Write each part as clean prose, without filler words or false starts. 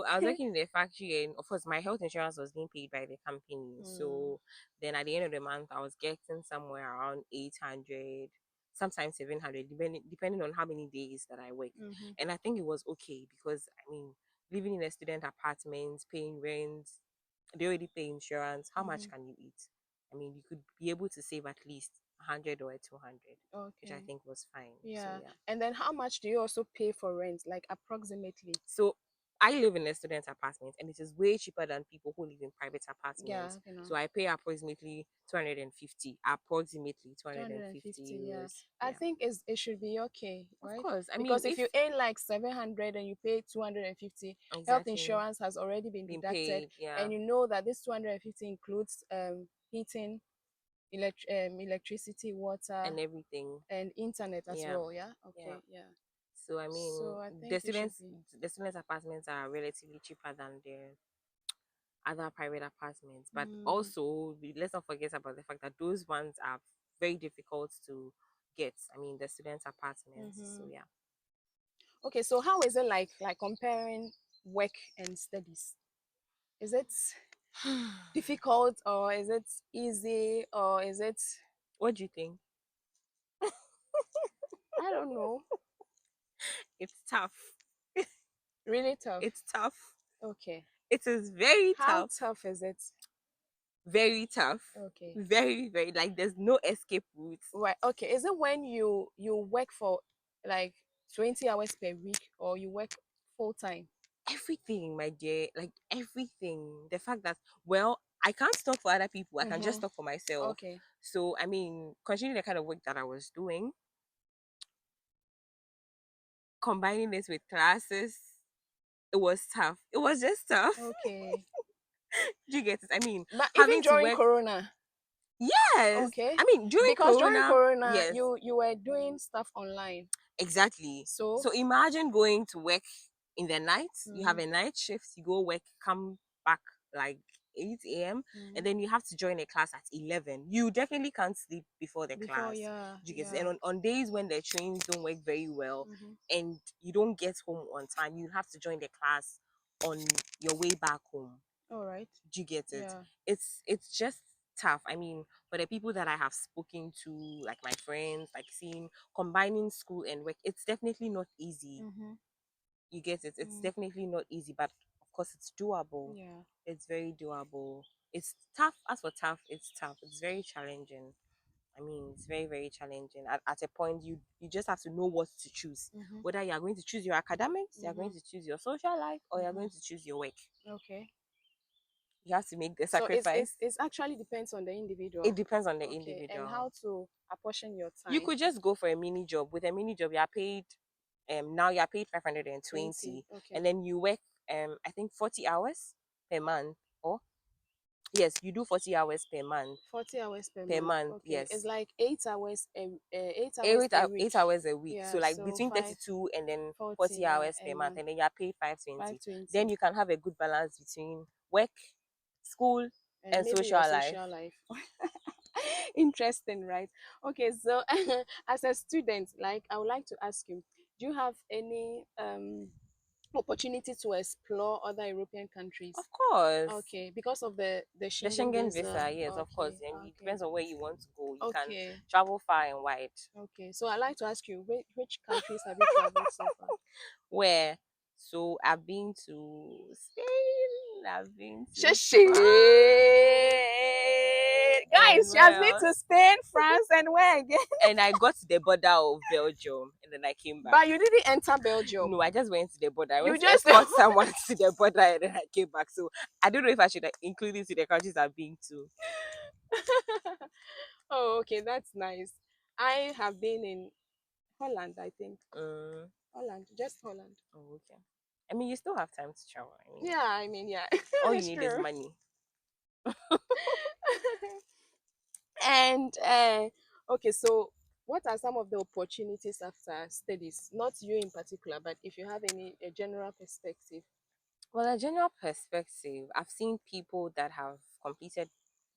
I was working in the factory, and of course, my health insurance was being paid by the company. Mm. So then at the end of the month, I was getting somewhere around 800, sometimes 700, depending on how many days that I work. Mm-hmm. And I think it was okay because, I mean, living in a student apartment, paying rent, they already pay insurance. How Mm-hmm. much can you eat? I mean, you could be able to save at least 100 or 200, which I Okay. think was fine. So Yeah. yeah. And then how much do you also pay for rent, like approximately? So I live in a student apartment, and it is way cheaper than people who live in private Yeah, apartments. you know, So I pay approximately 250 250. Yeah. euros. I Yeah. think it should be okay, Of right? course. I mean, Because if if you earn like 700 and you pay 250, health exactly insurance has already been being deducted, paid, yeah, and you know that this 250 includes heating, electricity, water, and everything. and internet as Yeah. well. Yeah. Yeah. Okay. Yeah. So I mean, So I the think it should students be. the students apartments are relatively cheaper than the other private apartments. But Mm, also, let's not forget about the fact that those ones are very difficult to get. I mean, the students' apartments. So mm-hmm. yeah. Okay, so how is it like comparing work and studies? Is it difficult or is it easy or is it, What do you think? I don't know, It's tough. really tough? It's tough. Okay. It is very How tough. tough is it? Very tough. Okay. Very, very, like there's no escape route. Right. Okay. Is it when you work for like 20 hours per week or you work full time? Everything, my dear, like everything. The fact that, well, I can't talk for other people. I can just Mm-hmm. talk for myself. Okay. So, I mean, considering the kind of work that I was doing, combining this with classes, it was tough. It was just tough. Okay. Do you get it? I mean, But even having to during work, Corona, yes. okay. I mean, during Because during Corona, Corona, yes, you were doing stuff online. exactly. So, So imagine going to work in the night. You have mm-hmm. a night shift, you go work, come back like 8 a.m. Mm-hmm. and then you have to join a class at 11. You definitely can't sleep before the Before, class. yeah, Do you get it? yeah. And on days when the trains don't work very well Mm-hmm. and you don't get home on time, you have to join the class on your way back home. All right. Do you get it? Yeah. It's just tough. I mean, for the people that I have spoken to, like my friends, like seeing combining school and work, it's definitely not easy. Mm-hmm. You get it? It's Mm. definitely not easy, but of course it's doable. Yeah. It's very doable. It's tough. As for tough, it's tough. It's very challenging. I mean, it's very, very challenging. At a point, you just have to know what to choose. Mm-hmm. Whether you are going to choose your academics, you are Mm-hmm. going to choose your social life, or you are Mm-hmm. going to choose your work. Okay. You have to make the So sacrifice. it's actually depends on the It individual. depends on the Okay. And individual. how to apportion your You time. could just go for a mini job. With a mini job, you are paid now you are paid 20. 520, and Okay. then you work I think 40 hours per month. Or yes, you do 40 hours per month. 40 hours per Per month. month, Okay. It's yes. like 8 hours 8 hours Eight, per week. 8 hours a week. Yeah. So like So between 32 and then 540, 40 yeah, hours a per month, month. and then you are paid 520. Then 520. you can have a good balance between work, school, And and maybe social your life. social life. Interesting, right? Okay, so as a student, like I would like to ask you, do you have any opportunity to explore other European countries? Of course. Okay, because of the The Schengen Schengen visa. visa, yes, of course. Okay, And it okay, depends on where you want to go. You can okay, travel far and wide. okay. So I'd like to ask you, which countries have you traveled so far? Where? So I've been to Spain, I've been to Shit. France, and Guys, she where has been else? to Spain, France, and where again? And I got to the border of Belgium, and then I came back. But you didn't enter Belgium. No, I just went to the border. I You went to just escort someone to the border, and then I came back. So I don't know if I should include it to the countries I've been to. Oh, okay, that's nice. I have been in Holland, I think. Mm, Holland, just Holland. oh, okay. I mean, you still have time to travel. I mean, Yeah, I mean, yeah, all you it's need is true. money. And okay, so what are some of the opportunities after studies? Not you in particular, but if you have any a general perspective. Well, a general perspective, I've seen people that have completed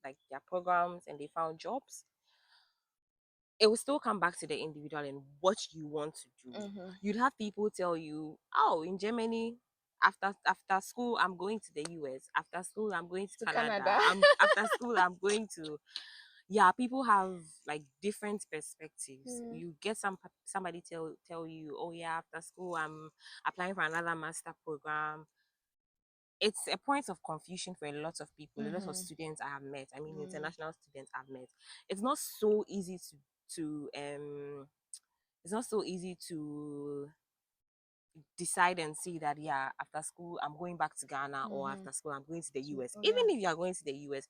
like their programs and they found jobs. It will still come back to the individual and what you want to do. Mm-hmm. You'd have people tell you, oh, in Germany, after school I'm going to the US. After school I'm going to To Canada. Canada. After school I'm going to, yeah, people have like different perspectives. Mm, You get somebody tell you, oh yeah, after school I'm applying for another master program. It's a point of confusion for a lot of people, a lot of mm-hmm. students I have met. I mean, Mm, international students I've met. It's not so easy to it's not so easy to decide and see that, yeah, after school I'm going back to Ghana, or mm-hmm. after school I'm going to the US. Oh Even yeah. if you are going to the US,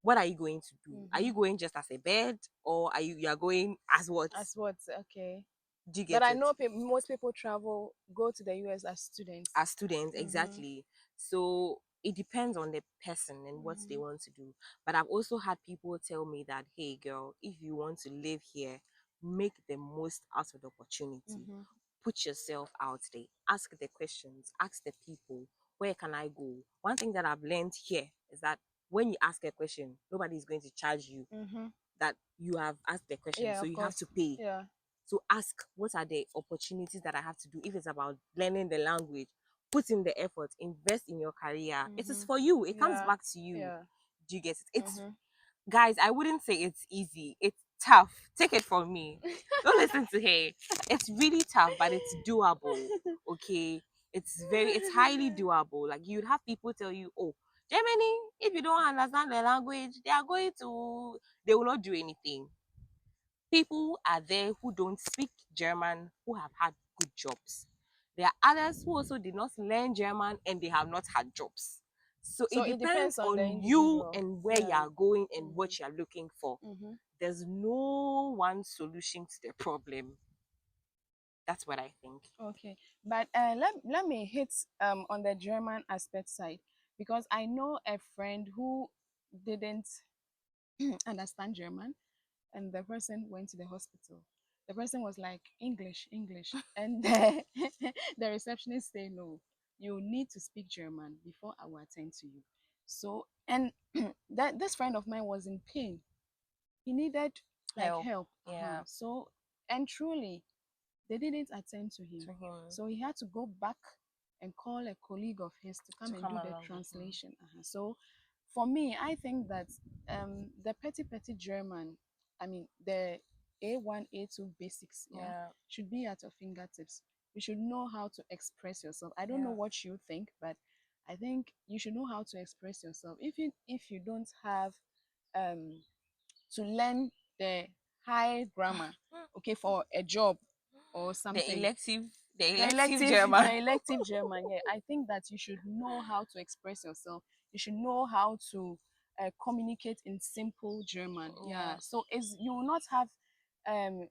what are you going to do? Are Mm-hmm. you going just as a bed, or you are going as what? As what? Okay. Do you But get I it? know most people travel, go to the US as students. As students, Mm-hmm. exactly. So it depends on the person and what they Mm-hmm. want to do. But I've also had people tell me that, hey girl, if you want to live here, make the most out of the opportunity. Mm-hmm. Put yourself out there. Ask the questions, ask the people, where can I go? One thing that I've learned here is that when you ask a question, nobody is going to charge you Mm-hmm. that you have asked the question. Yeah, So of you have course. to pay. Yeah. So ask, what are the opportunities that I have to do? If it's about learning the language, put in the effort, invest in your career. It is Mm-hmm. for you. It comes Yeah. back to you. Yeah. Do you get it? It's, Mm-hmm. guys, I wouldn't say it's easy. It's tough. Take it from me. Don't listen to her. It's really tough, but it's doable. Okay. It's highly doable. Like, you'd have people tell you, oh, Germany, if you don't understand the language, they will not do anything. People are there who don't speak German who have had good jobs. There are others who also did not learn German and they have not had jobs. So So it it depends depends on the on you individual. and where you Yeah. are going and Mm-hmm. what you are looking for. Mm-hmm. There's no one solution to the problem. That's what I think. Okay. But let me hit on the German aspect side, because I know a friend who didn't understand German, and the person went to the hospital. The person was like, English, English. And the receptionist said, no, you need to speak German before I will attend to you. So, and that this friend of mine was in pain. He needed like Help. help. Uh-huh. Yeah. So, and truly, they didn't attend to him. To him. So he had to go back and call a colleague of his to come To and come do the along with him. translation. Uh-huh. So for me, I think that the petty German, I mean the A1, A2 basics, yeah, Yeah. should be at your fingertips. You should know how to express yourself. I don't know Yeah. what you think, but I think you should know how to express yourself. If you don't have um to learn the high grammar, okay, for a job or The something, elective the the elective elective German. the elective German, yeah, I think that you should know how to express yourself. You should know how to communicate in simple German. Yeah, Yeah. so is you will not have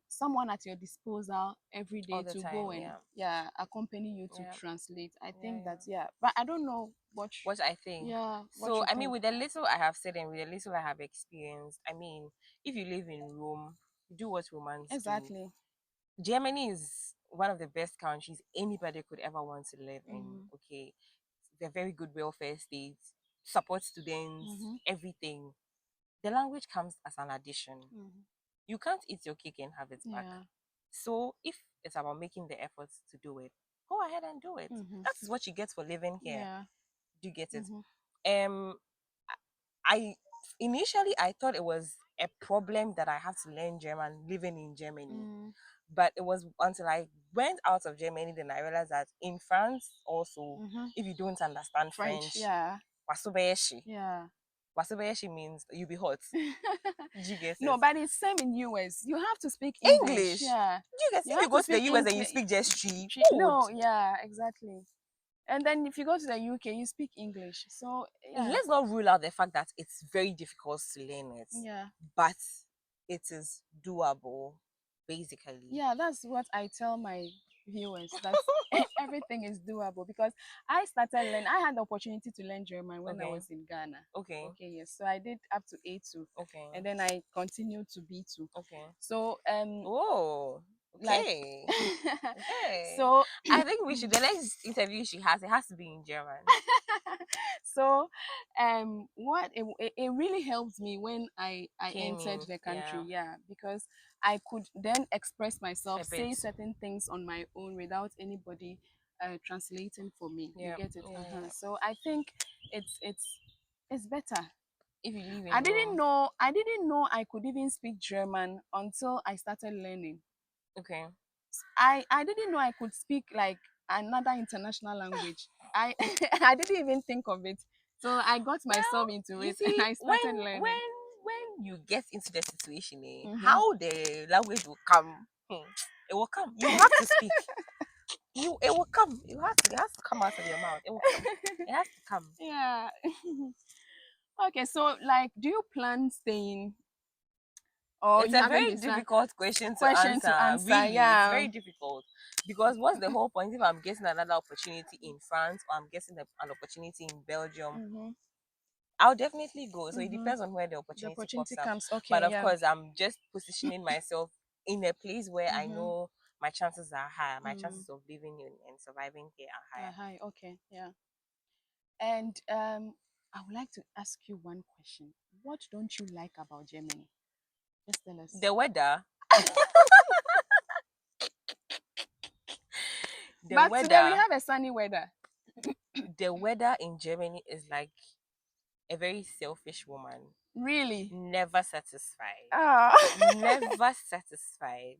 someone at your disposal every All day the to time. go and Yeah. yeah accompany you to Yeah. translate. I Yeah. think that Yeah. yeah, but I don't know What I think. yeah what So, you I mean, think. with the little I have said and with the little I have experienced, I mean, if you live in Rome, do what Romans do. Exactly. Germany is one of the best countries anybody could ever want to live in. Mm-hmm. Okay. They're very good welfare states, support students, Mm-hmm. everything. The language comes as an addition. Mm-hmm. You can't eat your cake and have it back. Yeah. So, if it's about making the efforts to do it, go ahead and do it. Mm-hmm. That is what you get for living here. Yeah. Do you get it? Mm-hmm. um I initially I thought it was a problem that I have to learn German living in Germany. Mm. But it was until I went out of Germany then I realized that in France also, Mm-hmm. if you don't understand French, French, yeah. wasubeyeshi. Yeah. Wasubeyeshi means you be hot. Do you get No, it? but it's same in US. You have to speak English. English. Yeah. Do you get You if you have go to to the speak US and you English. speak gestury, food. No, yeah, exactly. And then if you go to the UK, you speak English. So yeah, Let's not rule out the fact that it's very difficult to learn it, yeah, but it is doable, basically. yeah. That's what I tell my viewers that everything is doable because I started learning. I had the opportunity to learn German when I Okay. was in Ghana. Okay. Okay, yes. So I did up to A2, Okay. and then I continued to B2. Okay. So Oh, like okay. Okay. so I think we should, the next interview she has, it has to be in German. so what it really helped me when I Came entered in. the Yeah. country, yeah, because I could then express myself, A bit. say certain things on my own without anybody translating for me. You Yeah. get it? Yeah. So I think it's better. If you live I in didn't your know I didn't know I could even speak German until I started learning. okay. I didn't know I could speak like another international language. I I didn't even think of it. So I got Well, myself into you it see, and I started learning. when you get into the situation, Mm-hmm. how the language will come, it will come. You have to speak. It will come. It has to come out of your mouth. It will come. It has to come. Yeah. Okay, so like do you plan staying or It's you a haven't very decided? difficult question to Question answer. to answer, Really, it's yeah. very difficult because what's the whole point if I'm getting another opportunity in France or I'm getting an opportunity in Belgium? Mm-hmm. I'll definitely go. So it Mm-hmm. depends on where the The opportunity opportunity pops up. comes. But Okay, of yeah. course, I'm just positioning myself in a place where I Mm-hmm. know my chances are higher. My Mm. chances of living and surviving here are higher. Hi. Okay, yeah. And I would like to ask you one question. What don't you like about Germany? Just tell us. The weather, the But today we weather, have a sunny weather. the weather in Germany is like a very selfish woman, Really? never satisfied. Ah. Never satisfied.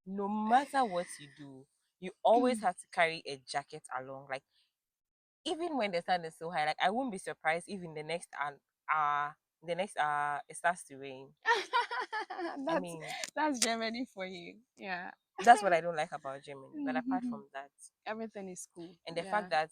No matter what you do, you always have to carry a jacket along. Like even when the sun is so high, like I won't be surprised if in the next it starts to rain. I that's mean, that's Germany for you. Yeah. that's what I don't like about Germany. But apart Mhm. from that, Everything is cool. and the Yeah. fact that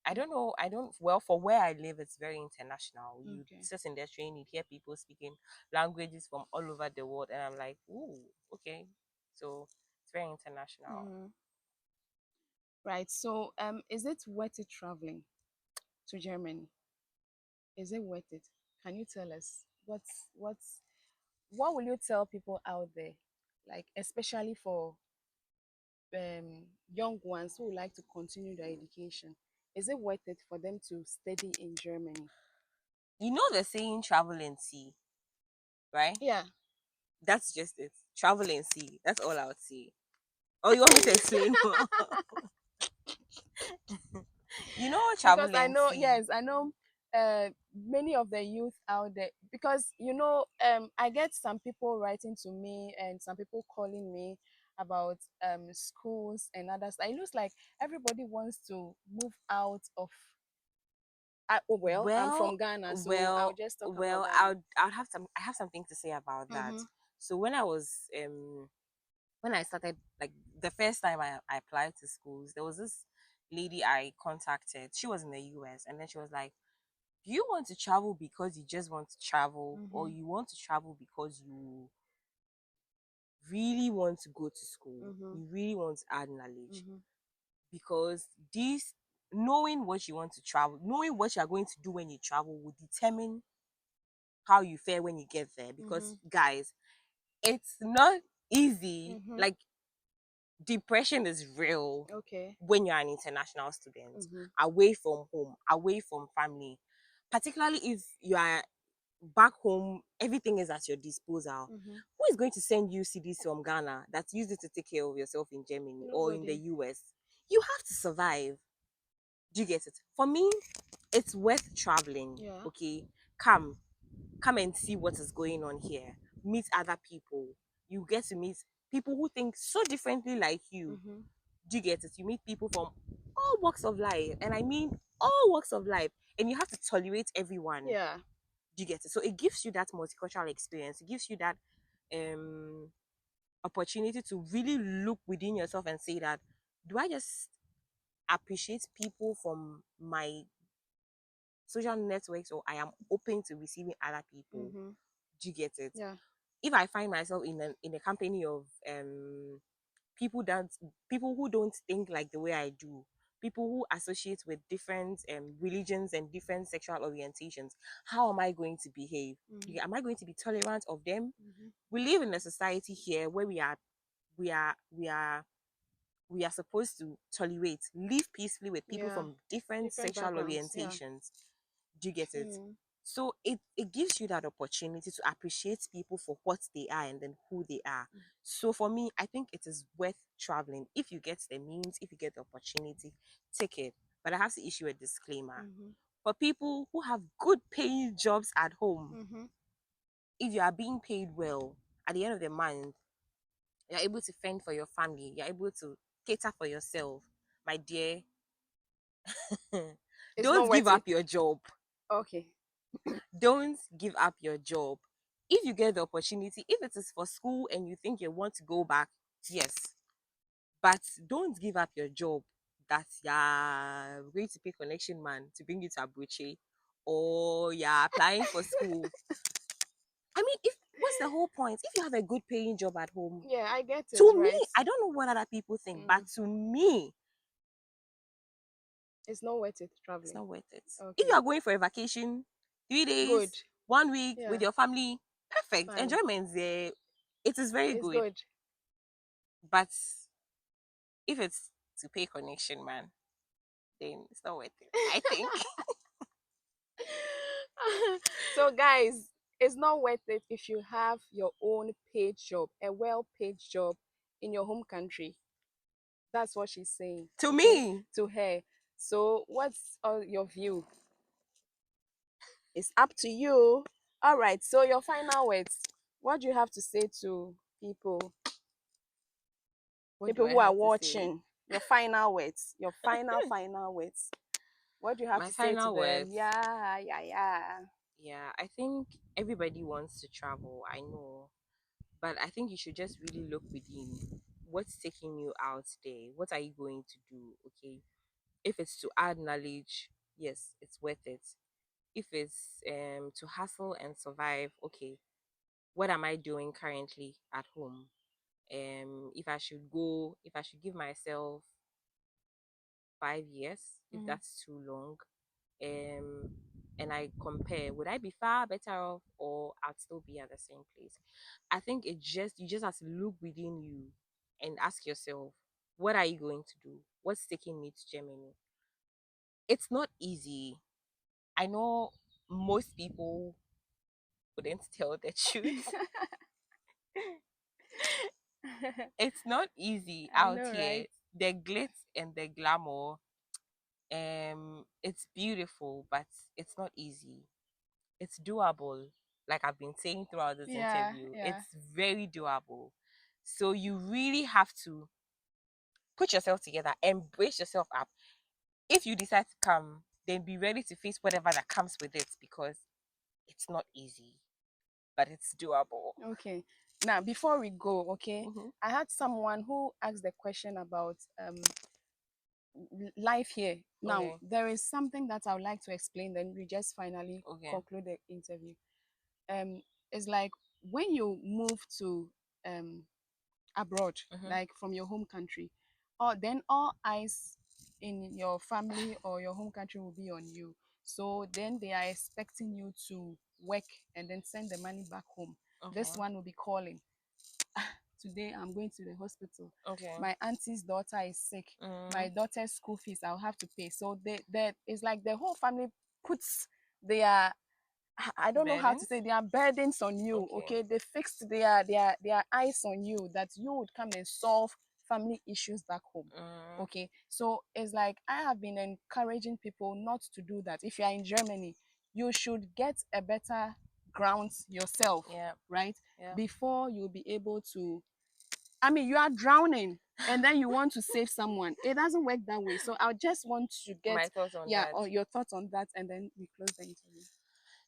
I don't know, I don't well for where I live, it's very international. You Okay. sit in the train, you hear people speaking languages from all over the world, and I'm like, ooh, okay. So it's very international. Mhm. Right. So, is it worth it traveling to Germany? Is it worth it? Can you tell us what will you tell people out there, like especially for young ones who would like to continue their education? Is it worth it for them to study in Germany? You know the saying travel and see, right? Yeah. That's just it. Travel and see. That's all I would say. Oh, you want me to explain more? You know Because travel I and know, see. yes, I know many of the youth out there, because I get some people writing to me and some people calling me about schools and others. It looks like everybody wants to move out of oh, well, I'm Well, from Ghana, so I'll well, just talk about well. Ghana. I have something to say about that. Mm-hmm. So when I started like the first time I applied to schools, there was this lady I contacted. She was in the US, and then she was like, "Do you want to travel because you just want to travel, or Mm-hmm. you want to travel because you really want to go to school? Mm-hmm. You really want to add knowledge?" Mm-hmm. Because this knowing what you want to travel, knowing what you are going to do when you travel will determine how you fare when you get there. Mm-hmm. Because guys, it's not easy. Mm-hmm. Like depression is real Okay. when you're an international student, Mm-hmm. away from home, away from family, particularly if you are back home, everything is at your disposal. Mm-hmm. Who is going to send you CDs from Ghana that's used it to take care of yourself in Germany or in the Nobody. US? You have to survive. Do you get it? For me, it's worth traveling. Yeah. Okay, come, come and see what is going on here. Meet other people. You get to meet people who think so differently like you. Mm-hmm. Do you get it? You meet people from all walks of life, and I mean all walks of life, and you have to tolerate everyone. Yeah. Do you get it? So it gives you that multicultural experience. It gives you that um opportunity to really look within yourself and say that, do I just appreciate people from my social networks, or I am open to receiving other people? Mm-hmm. Do you get it? Yeah. If I find myself in a company of people that people who don't think like the way I do, people who associate with different religions and different sexual orientations, how am I going to behave? Mm-hmm. Am I going to be tolerant of them? Mm-hmm. We live in a society here where we are we are we are supposed to tolerate, live peacefully with people Yeah. from different Different sexual backgrounds. Yeah. orientations. Do you get it? Mm. So it gives you that opportunity to appreciate people for what they are and then who they are. So for me, I think it is worth traveling. If you get the means, if you get the opportunity, take it. But I have to issue a disclaimer. Mm-hmm. For people who have good paying jobs at home, Mm-hmm. if you are being paid well, at the end of the month, you're able to fend for your family, you're able to cater for yourself, my dear, It's not don't give worth up it. your job. Okay. Don't give up your job. If you get the opportunity, if it is for school and you think you want to go back, yes. But don't give up your job that you're going to pay connection man to bring you to Abuche, or you're applying for school. I mean, if what's the whole point? If you have a good paying job at home, Yeah, I get it, to me, right? I don't know what other people think, but Mm. to me, It's not worth it it's traveling. not worth it. If you Okay. are going for a vacation, 3 days, Good. 1 week with Yeah, your family, perfect. fine. Enjoyment there. It is very It's good. good. But if it's to pay connection, man, then it's not worth it. I think. So guys, it's not worth it if you have your own paid job, a well-paid job in your home country. That's what she's saying. To Okay, me, to her. So what's your view? It's up to you. All right. So your final words. What do you have to say to people, what do people I who are have to say? watching? Your final words. Your final words. What do you have My to say to final them? words. Yeah, yeah, yeah. Yeah, I think everybody wants to travel. I know. But I think you should just really look within. What's taking you out there? What are you going to do? Okay. If it's to add knowledge, yes, it's worth it. If it's to hustle and survive, okay, what am I doing currently at home? If I should go, if I should give myself 5 years, if Mm. that's too long, um, and I compare, would I be far better off or I'd still be at the same place? I think you just have to look within you and ask yourself, what are you going to do? What's taking me to Germany? It's not easy. I know most people wouldn't tell the truth. It's not easy I out know, here. right? The glitz and the glamour, it's beautiful, but it's not easy. It's doable. Like I've been saying throughout this Yeah, interview, yeah. it's very doable. So you really have to put yourself together, embrace yourself up. If you decide to come, then be ready to face whatever that comes with it because it's not easy, but it's doable. Okay. Now, before we go, okay, Hmm. I had someone who asked the question about life here. Now, Okay. there is something that I would like to explain, then we just finally Okay. conclude the interview. It's like when you move to um abroad, Hmm. like from your home country, or then all eyes in your family or your home country will be on you. So then they are expecting you to work and then send the money back home. This Okay. one will be calling. Today I'm going to the hospital. Okay. My auntie's daughter is sick. Mm, My daughter's school fees I'll have to pay. So they it's like the whole family puts their I don't know how to burdens. say their burdens on you. Okay. Okay, they fixed their eyes on you that you would come and solve family issues back home. Mm, Okay, so it's like I have been encouraging people not to do that. If you are in Germany, you should get a better ground yourself, yeah. right? Yeah. Before you'll be able to. I mean, you are drowning and then you want to save someone. It doesn't work that way. So I just want to get, My thoughts on yeah, that. or your thoughts on that, and then we close the interview.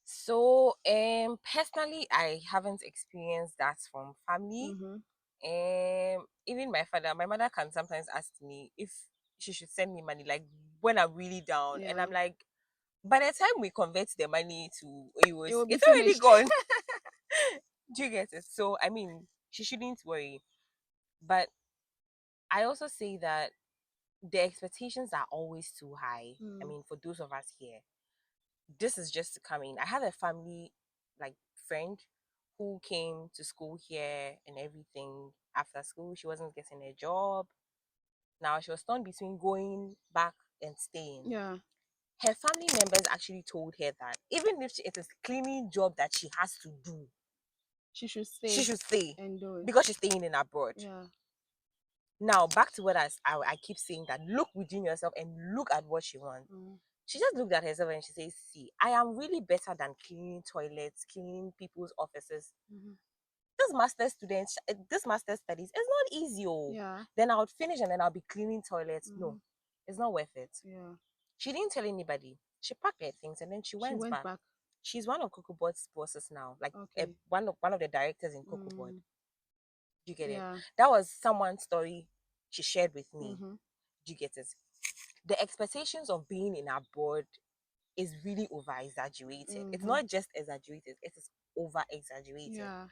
So, personally, I haven't experienced that from family. Mm-hmm. Even my mother can sometimes ask me if she should send me money, like when I'm really down, and Yeah, I'm like, by the time we convert the money to it euros, will be it's already finished. gone. Do you get it? So, I mean, she shouldn't worry. But I also say that the expectations are always too high. I Mm. mean, for those of us here, this is just to come in. I had a family, like, friend who came to school here and everything. After school, she wasn't getting a job. Now she was torn between going back and staying. Yeah. her family members actually told her that even if it is cleaning job that she has to do, She should she stay should stay and do it. because she's staying in abroad. Yeah. Now back to what I keep saying, that look within yourself and look at what she wants. Mm. She just looked at herself and she says, see, I am really better than cleaning toilets, cleaning people's offices. Mhm. This master's studies, it's not easy. Oh. Yeah. Then I would finish and then I'll be cleaning toilets. No, Mhm. it's not worth it. Yeah. She didn't tell anybody. She packed her things and then she She went went back. back. She's one of CocoBot's bosses now, like Okay. one of the directors in CocoBot. Mm. Do you get it? Yeah. That was someone's story she shared with me. Mhm. Do you get it? The expectations of being in abroad is really over exaggerated. It's Mhm. not just exaggerated, it is over exaggerated. Yeah.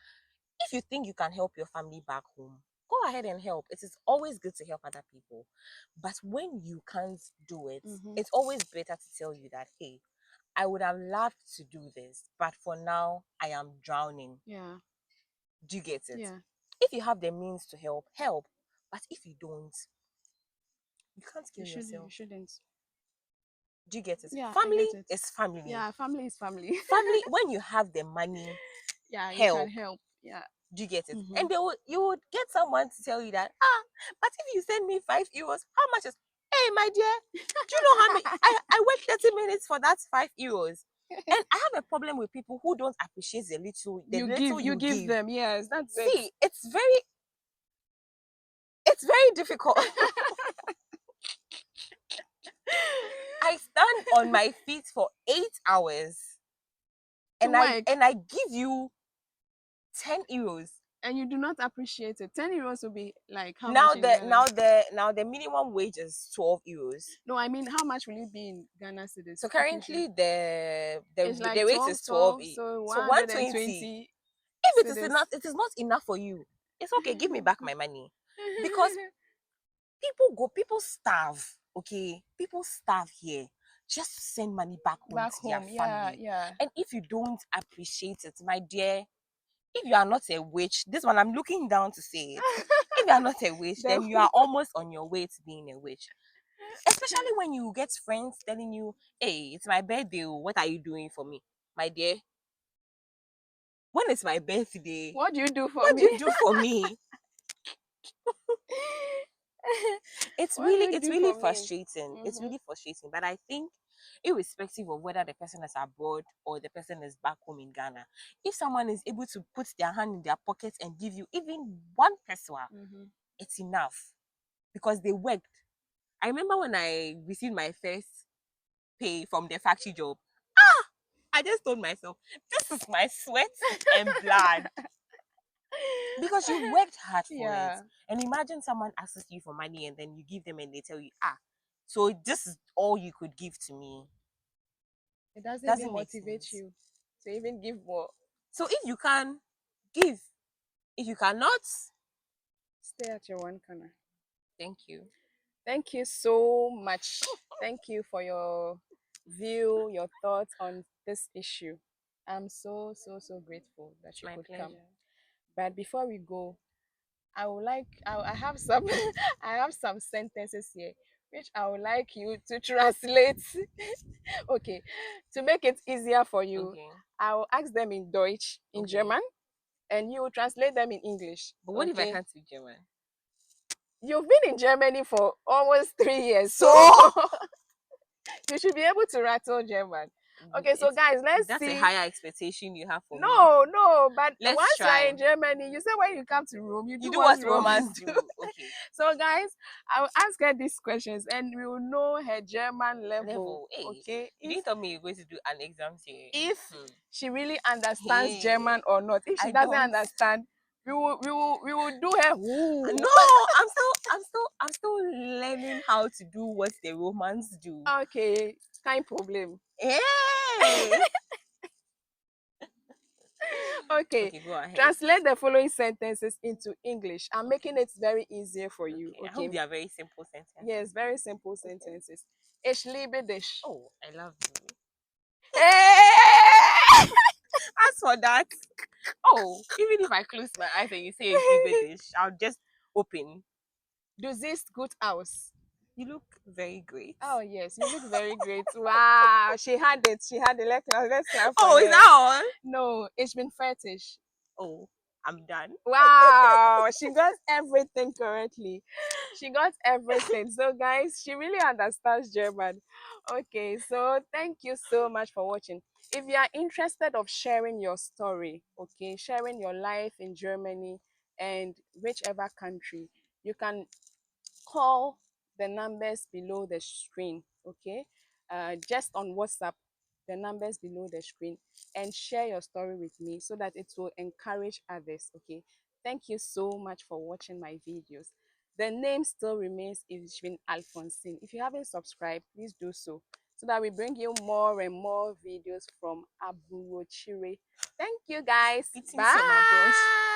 If you think you can help your family back home, go ahead and help. It is always good to help other people. But when you can't do it, Mhm. it's always better to tell you that, hey, I would have loved to do this, but for now, I am drowning. Yeah. Do you get it? Yeah. If you have the means to help, help. But if you don't, you can't kill You yourself. shouldn't. Do you get it? Yeah, I Family get it. is family. Yeah, family is family. Family, when you have the money, Yeah, you help. can help. Yeah. Do you get it? Mhm. And you would get someone to tell you that, but if you send me 5 euros, how much is, hey, my dear, do you know how many? I wait 30 minutes for that 5 euros. And I have a problem with people who don't appreciate the little you give them. Yes, that's it. See, it's very difficult. I stand on my feet for 8 hours and work. I give you 10 euros. And you do not appreciate it. 10 euros will be like how Now much in Ghana? now the minimum wage is 12 euros. No, I mean how much will it be in Ghana cedis? So currently it's like the rate 12, is 12. 12, so So 120. 120 If cedis. it is not enough for you, it's okay, give me back my money. Because people starve, okay? People starve here just to send money back home back to their home, yeah, family. yeah. And if you don't appreciate it, my dear, if you are not a witch, this one I'm looking down to say it. If you are not a witch, then you are almost on your way to being a witch. Especially when you get friends telling you, hey, it's my birthday, what are you doing for me? My dear, when it's my birthday, What do you do for what me? do you do for me? It's What do you it's do really for me? frustrating. It's Mhm. really frustrating. But I think, irrespective of whether the person is abroad or the person is back home in Ghana, if someone is able to put their hand in their pockets and give you even one pesewa, Mhm. it's enough because they worked. I remember when I received my first pay from the factory job. I just told myself, this is my sweat and blood. Because you worked hard for Yeah. it. And imagine someone asks you for money and then you give them and they tell you, so this is all you could give to me. It doesn't Doesn't even make motivate sense. you to even give more. So if you can, give. If you cannot, Stay at your one corner. thank you. Thank you so much. Thank you for your view, your thoughts on this issue. I'm so, so, so grateful that It's you my could come. pleasure. But before we go, I have some I have some sentences here which I would like you to translate. Okay, to make it easier for you, Okay. I will ask them in Deutsch, in Okay. German, and you will translate them in English. But what if I Okay? can't speak German? You've been in Germany for almost 3 years, so you should be able to rattle German. Okay, so guys, let's That's a see. higher expectation you have for me. No, but Let's once you are try. in Germany, you say when you come to Rome, you You do do what what Romans Romans do. do. Okay. So, guys, I will ask her these questions and we will know her German level. Hey, Okay, you didn't tell me you're going to do an exam here. if she really understands Hey, German or not. If she I doesn't don't. understand, we will do her. No, I'm still learning how to do what the Romans do. Okay, kind problem. Hey. Okay, Okay, go ahead. translate the following sentences into English. I'm making it very easier for you. Okay. I Okay. hope they are very simple sentences. Yes, very simple sentences. Ich liebe dich. Oh, I love you. Hey! As for that, oh, even if I close my eyes and you say it's British, I'll just open. Du siehst gut aus. You look very great. Oh yes, you look very great. Wow, she had it. She had it. Let's clap for Oh, is her. that all? No, it's been fetish. Oh, I'm done. Wow, she got everything correctly. She got everything. So, guys, she really understands German. Okay, so thank you so much for watching. If you are interested of sharing your story, okay, sharing your life in Germany and whichever country, you can call the numbers below the screen, okay? Just on WhatsApp, the numbers below the screen, and share your story with me so that it will encourage others, okay? Thank you so much for watching my videos. The name still remains Ishvin Alphonsine. If you haven't subscribed, please do so that we bring you more and more videos from Aburochire. Thank you guys. Eating some abroad. Bye.